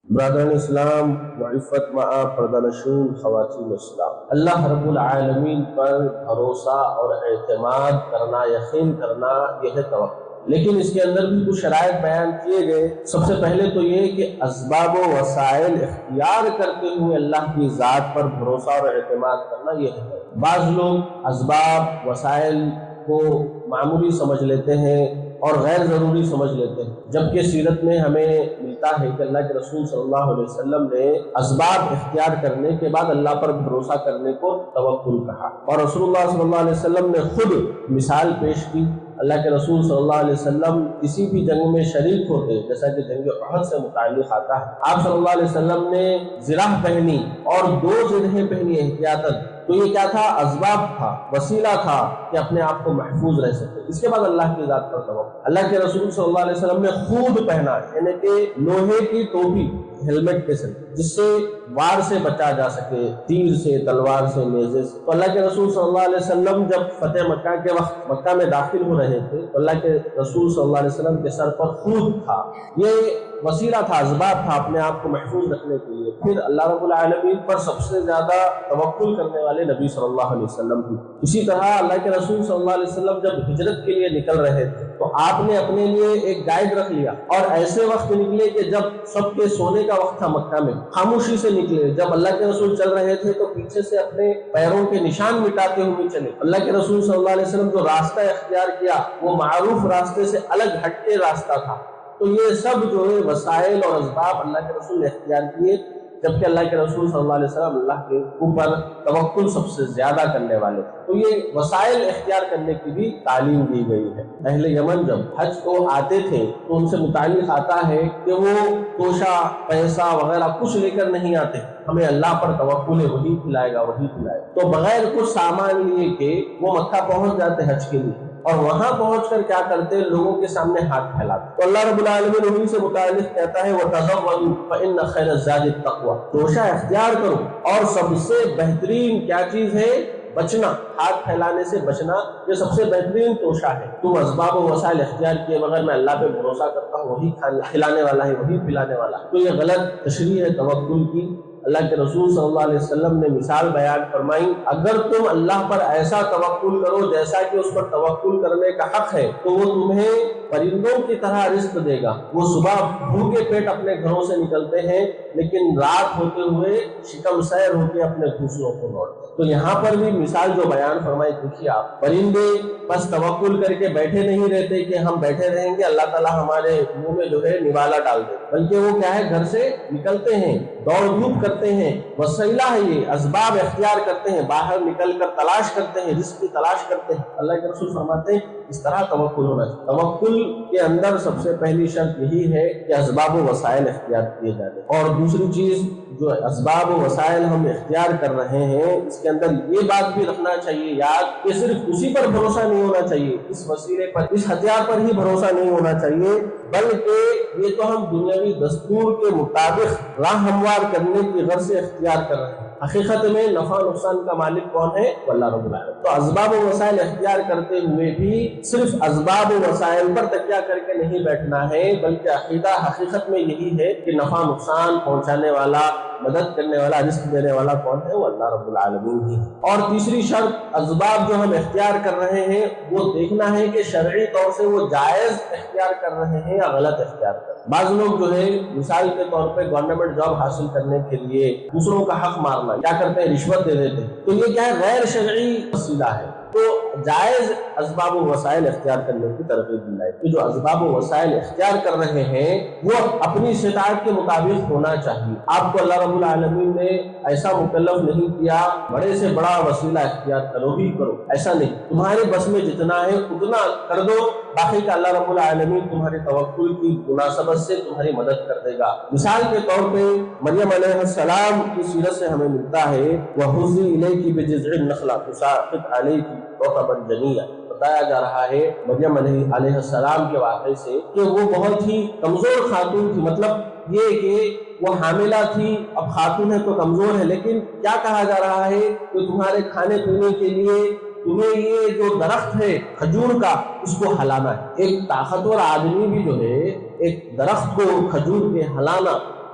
برادران اسلام وعفت مع پردنشون خواتین اسلام، اللہ رب العالمین پر بھروسہ اور اعتماد کرنا، یقین کرنا، یہ ہے توکل۔ لیکن اس کے اندر بھی کچھ شرائط بیان کیے گئے۔ سب سے پہلے تو یہ کہ اسباب و وسائل اختیار کرتے ہوئے اللہ کی ذات پر بھروسہ اور اعتماد کرنا، یہ ہے۔ بعض لوگ اسباب وسائل کو معمولی سمجھ لیتے ہیں اور غیر ضروری سمجھ لیتے ہیں، جبکہ سیرت میں ہمیں ملتا ہے کہ اللہ کے رسول صلی اللہ علیہ وسلم نے اسباب اختیار کرنے کے بعد اللہ پر بھروسہ کرنے کو توکل کہا، اور رسول اللہ صلی اللہ علیہ وسلم نے خود مثال پیش کی۔ اللہ کے رسول صلی اللہ علیہ وسلم کسی بھی جنگ میں شریک ہوتے، جیسا کہ جنگ احد سے متعلق آتا ہے، آپ صلی اللہ علیہ وسلم نے زرہ پہنی اور 2 زرہیں پہنی احتیاطاً، تو یہ کیا تھا؟ اسباب تھا، وسیلہ تھا کہ اپنے آپ کو محفوظ رہ سکے۔ اس کے بعد اللہ کی ذات پر توکل۔ اللہ کے رسول صلی اللہ علیہ وسلم نے خود پہنا، یعنی کہ لوہے کی ٹوپی، ہیلمٹ کے ساتھ، جس سے وار سے بچا جا سکے، تیر سے، تلوار سے، نیزے سے۔ تو اللہ کے رسول صلی اللہ علیہ وسلم جب فتح مکہ کے وقت مکہ میں داخل ہو رہے تھے تو اللہ کے رسول صلی اللہ علیہ وسلم کے سر پر خود تھا، یہ وسیلہ تھا، اسباب تھا اپنے آپ کو محفوظ رکھنے کے لیے۔ پھر اللہ رب العالمین پر سب سے زیادہ توکل کرنے والے نبی صلی اللہ علیہ وسلم تھے۔ اسی طرح اللہ کے رسول صلی اللہ علیہ وسلم جب ہجرت کے لیے نکل رہے تھے تو آپ نے اپنے لیے ایک گائیڈ رکھ لیا، اور ایسے وقت نکلے کہ جب سب کے سونے کا وقت تھا مکہ میں، خاموشی سے نکلے۔ جب اللہ کے رسول چل رہے تھے تو پیچھے سے اپنے پیروں کے نشان مٹاتے ہوئے چلے۔ اللہ کے رسول صلی اللہ علیہ وسلم جو راستہ اختیار کیا وہ معروف راستے سے الگ ہٹ کے راستہ تھا۔ تو یہ سب جو ہے وسائل اور اسباب اللہ کے رسول نے اختیار کیے، جبکہ اللہ کے رسول صلی اللہ علیہ وسلم اللہ کے اوپر توکل سب سے زیادہ کرنے والے تھے۔ تو یہ وسائل اختیار کرنے کی بھی تعلیم دی گئی ہے۔ اہل یمن جب حج کو آتے تھے تو ان سے متعلق آتا ہے کہ وہ توشہ، پیسہ وغیرہ کچھ لے کر نہیں آتے، ہمیں اللہ پر توکل ہے، وہی کھلائے گا، وہی کھلائے گا۔ تو بغیر کچھ سامان لیے کہ وہ مکہ پہنچ جاتے حج کے لیے، اور وہاں پہنچ کر کیا کرتے؟ لوگوں کے سامنے ہاتھ پھیلاتے۔ تو اللہ رب العالمین انہیں سے متعلق کہتا ہے وَتَزَوَّدُوا فَإِنَّ خَيْرَ الزَّادِ التَّقْوَىٰ، توشہ اختیار کرو، اور سب سے بہترین کیا چیز ہے؟ بچنا، ہاتھ پھیلانے سے بچنا، یہ سب سے بہترین توشہ ہے۔ تم اسباب و وسائل اختیار کیے بغیر میں اللہ پہ بھروسہ کرتا ہوں، وہی کھلانے والا ہے، وہی پلانے والا ہے۔ تو یہ غلط تشریح ہے توکل کی۔ اللہ کے رسول صلی اللہ علیہ وسلم نے مثال بیان فرمائی، اگر تم اللہ پر ایسا توکل کرو جیسا کہ اس پر توکل کرنے کا حق ہے تو وہ تمہیں پرندوں کی طرح رزق دے گا۔ وہ صبح بھوکے پیٹ اپنے گھروں سے نکلتے ہیں لیکن رات ہوتے ہوئے شکم سیر ہو کے اپنے گھونسلوں کو لوٹتے ہیں۔ تو یہاں پر بھی مثال جو بیان فرمائی، دیکھیے آپ، پرندے بس توکل کر کے بیٹھے نہیں رہتے کہ ہم بیٹھے رہیں گے اللہ تعالیٰ ہمارے منہ میں جو ہے نوالا ڈال دے، بلکہ وہ کیا ہے؟ گھر سے نکلتے ہیں، دوڑ دھوپ کرتے ہیں، وسیلہ ہے، یہ اسباب اختیار کرتے ہیں، باہر نکل کر تلاش کرتے ہیں، رزق کی تلاش کرتے ہیں۔ اللہ کے رسول فرماتے ہیں اس طرح توکل ہونا چاہیے۔ توکل کے اندر سب سے پہلی شرط یہی ہے کہ اسباب و وسائل اختیار کیے جاتے ہیں، اور دوسری چیز جو اسباب و وسائل ہم اختیار کر رہے ہیں اس کے اندر یہ بات بھی رکھنا چاہیے یاد کہ صرف اسی پر بھروسہ نہیں ہونا چاہیے، اس وسیلے پر، اس ہتھیار پر ہی بھروسہ نہیں ہونا چاہیے، بلکہ یہ تو ہم دنیاوی دستور کے مطابق راہ ہموار کرنے کی غرض سے اختیار کر رہے ہیں۔ حقیقت میں نفع نقصان کا مالک کون ہے؟ اللہ رب العالمین۔ تو اسباب و وسائل اختیار کرتے ہوئے بھی صرف اسباب و وسائل پر تکیہ کر کے نہیں بیٹھنا ہے، بلکہ عقیدہ حقیقت میں یہی ہے کہ نفع نقصان پہنچانے والا، مدد کرنے والا، رزق دینے والا کون ہے؟ وہ اللہ رب العالمین ہی ہے۔ اور تیسری شرط، اسباب جو ہم اختیار کر رہے ہیں وہ دیکھنا ہے کہ شرعی طور سے وہ جائز اختیار کر رہے ہیں یا غلط اختیار کر رہے ہیں۔ بعض لوگ جو ہے مثال کے طور پہ گورنمنٹ جاب حاصل کرنے کے لیے دوسروں کا حق مارنا کیا کرتے ہیں؟ رشوت دے دیتے ہیں، تو یہ کیا ہے؟ غیر شرعی وسیلہ ہے۔ تو جائز اسباب و وسائل اختیار کرنے کی ترغیب دلائی کہ جو اسباب و وسائل اختیار کر رہے ہیں وہ اپنی استطاعت کے مطابق ہونا چاہیے۔ آپ کو اللہ رب العالمین نے ایسا مکلف نہیں کیا بڑے سے بڑا وسیلہ اختیار کرو ہی کرو، ایسا نہیں، تمہارے بس میں جتنا ہے اتنا کر دو، باقی کا اللہ رب العالمین تمہارے توکل کی مناسبت سے تمہاری مدد کر دے گا۔ مثال کے طور پہ مریم علیہ السلام کی سیرت سے ہمیں ملتا ہے وَهُزِّي إِلَيْكِ بِجِذْعِ النَّخْلَةِ تُسَاقِطْ عَلَيْكِ رُطَبًا جَنِيًّا، بتایا جا رہا ہے مریم علیہ السلام کے واقعے سے کہ وہ بہت ہی کمزور خاتون تھی، مطلب یہ کہ وہ حاملہ تھی، اب خاتون ہے تو کمزور ہے، لیکن کیا کہا جا رہا ہے کہ تمہارے کھانے پینے کے لیے تمہیں یہ جو درخت ہے کھجور کا اس کو ہلانا ہے۔ ایک طاقتور آدمی بھی جو ہے ایک درخت کو کھجور کے ہلانا،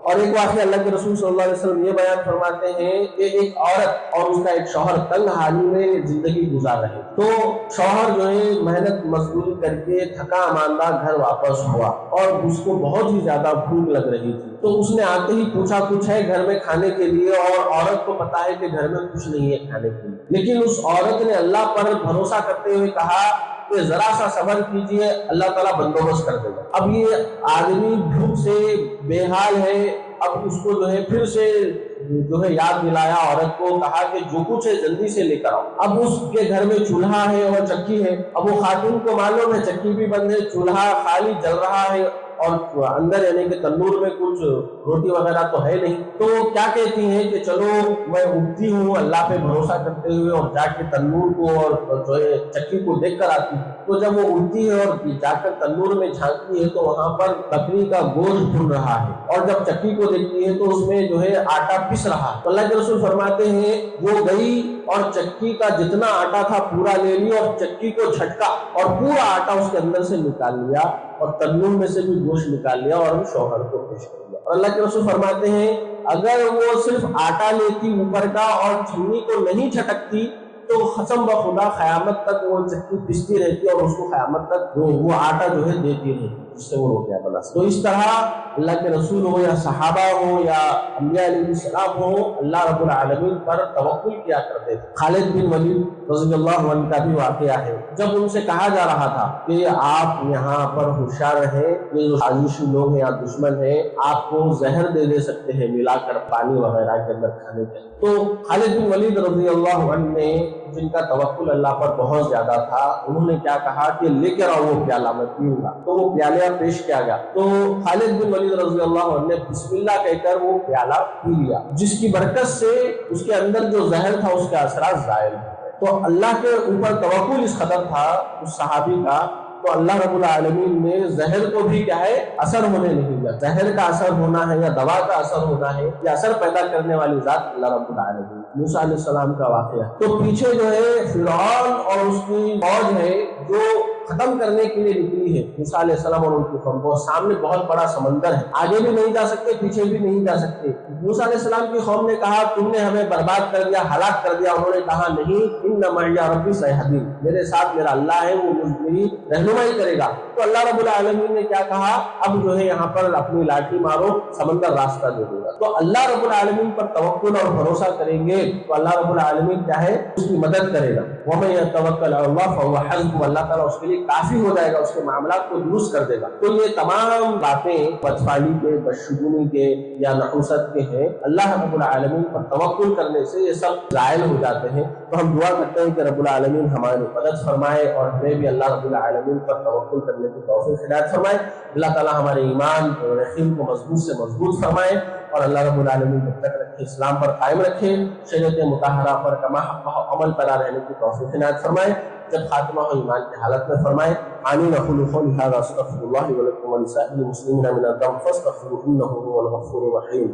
اور ایک واقعہ اللہ کے رسول صلی اللہ علیہ وسلم یہ بیان فرماتے ہیں کہ ایک عورت اور اس کا ایک شوہر تنگ حالی میں زندگی گزار رہے، تو شوہر جو ہے محنت مزدوری کر کے تھکا ماندہ گھر واپس ہوا اور اس کو بہت ہی زیادہ بھوک لگ رہی تھی، تو اس نے آتے ہی پوچھا کچھ ہے گھر میں کھانے کے لیے، اور عورت کو پتا ہے کہ گھر میں کچھ نہیں ہے کھانے کے لیے، لیکن اس عورت نے اللہ پر بھروسہ کرتے ہوئے کہا کہ ذرا سا صبر کیجئے، اللہ تعالیٰ بندوبست کر دے گا۔ اب یہ آدمی بھوک سے بے حال ہے، اب اس کو جو ہے پھر سے جو ہے یاد دلایا عورت کو، کہا کہ جو کچھ ہے جلدی سے لے کر آؤ۔ اب اس کے گھر میں چولہا ہے اور چکی ہے، اب وہ خاتون کو معلوم ہے چکی بھی بند ہے، چولہا خالی جل رہا ہے اور اندر یعنی کہ تندور میں کچھ روٹی وغیرہ تو ہے نہیں، تو کیا کہتی ہیں کہ چلو میں اٹھتی ہوں اللہ پہ بھروسہ کرتے ہوئے اور جا کے تندور کو اور جو ہے چکی کو دیکھ کر آتی ہوں۔ تو جب وہ اٹھتی ہے اور جا کر تندور میں جھانکتی ہے تو وہاں پر بکری کا گوشت بھن رہا ہے، اور جب چکی کو دیکھتی ہے تو اس میں جو ہے آٹا پس رہا ہے۔ تو اللہ کے رسول فرماتے ہیں وہ گئی اور چکی کا جتنا آٹا تھا پورا لے لیا اور چکی کو جھٹکا اور پورا آٹا اس کے اندر سے نکال لیا اور تندور میں سے بھی گوشت نکال لیا اور شوہر کو پیش کر دیا۔ اور اللہ کے رسول فرماتے ہیں اگر وہ صرف آٹا لیتی اوپر کا اور چھنی کو نہیں جھٹکتی تو قسم بخدا قیامت تک وہ چکی پستی رہتی اور اس کو قیامت تک وہ آٹا جو ہے دیتی رہتی، جس سے وہ روٹیاں بنا سکتی۔ تو اس طرح اللہ کے رسول ہو یا صحابہ ہو یا انبیاء علیہ السلام ہو، اللہ رب العالمین پر توکل کیا کرتے تھے۔ خالد بن ولید رضی اللہ عنہ کا بھی واقعہ ہے، جب ان سے کہا جا رہا تھا کہ آپ یہاں پر ہوشیار رہیں، یہ جو سازشی لوگ ہیں یا دشمن ہیں آپ کو زہر دے سکتے ہیں ملا کر پانی وغیرہ کے اندر کھانے کے، تو خالد بن ولید رضی اللہ عنہ نے جن کا توکل اللہ پر بہت زیادہ تھا، انہوں نے کیا کہا کہ لے کر آؤ وہ پیالہ میں پیوں گا، تو وہ پیالہ پیش کیا گیا، تو خالد بن ولید رضی اللہ عنہ نے بسم اللہ کہہ کر وہ پیالہ پی لیا، جس کی برکت سے اس کے اندر جو زہر تھا اس کے اثرات زائل ہو گئے۔ تو اللہ کے اوپر توکل اس قدر تھا اس صحابی کا، تو اللہ رب العالمین نے زہر کو بھی کیا ہے اثر ہونے نہیں دیا۔ زہر کا اثر ہونا ہے یا دوا کا اثر ہونا ہے یا اثر پیدا کرنے والی ذات اللہ رب العالمین۔ موسیٰ علیہ السلام کا واقعہ، تو پیچھے جو ہے فرعون اور اس کی فوج ہے جو ختم کرنے کے لیے نکلی ہے موسیٰ علیہ السلام اور ان کی قوم کو، سامنے بہت بڑا سمندر ہے، آگے بھی نہیں جا سکتے پیچھے بھی نہیں جا سکتے۔ موسیٰ علیہ السلام کی قوم نے کہا تم نے ہمیں برباد کر دیا، ہلاک کر دیا، انہوں نے کہا نہیں، ان معی ربی سیہدین، میرے ساتھ میرا اللہ ہے وہ میری رہنمائی کرے گا۔ تو اللہ رب العالمین نے کیا کہا اب جو ہے یہاں پر اپنی لاٹھی مارو سمندر راستہ دے دے گا۔ تو اللہ رب العالمین پر توکل اور بھروسہ کریں گے تو اللہ رب العالمین کیا ہے اس کی مدد کرے گا۔ وَمَن يَتَوَكَّلْ عَلَى اللَّهِ فَهُوَ حَسْبُهُ، اللہ تعالیٰ اس کے لیے کافی ہو جائے گا، اس کے معاملات کو درست کر دے گا۔ تو یہ تمام باتیں بدفعلی کے، بدشگونی کے یا نحوست کے ہیں، اللہ رب العالمین پر توکل کرنے سے یہ سب زائل ہو جاتے ہیں۔ تو ہم دعا کرتے ہیں کہ رب العالمین ہماری مدد فرمائے اور ہمیں بھی اللہ رب العالمین پر توکل کرنے کی توفیق ہدایت فرمائے۔ اللہ تعالیٰ ہمارے ایمان اور یقین کو مضبوط سے مضبوط فرمائے اور اللہ رب العالمین جب تک رکھے اسلام پر قائم رکھے، شریعت مطہرہ پر کما حق عمل پیدا رہنے کی توفیق عنایت فرمائے، جب خاتمہ ہو ایمان کی حالت میں فرمائے۔ آمین۔ اقول قولی ھذا استغفر اللہ ولکم ولسائر المسلمین من الذنوب فاستغفروہ انہ هو الغفور الرحیم۔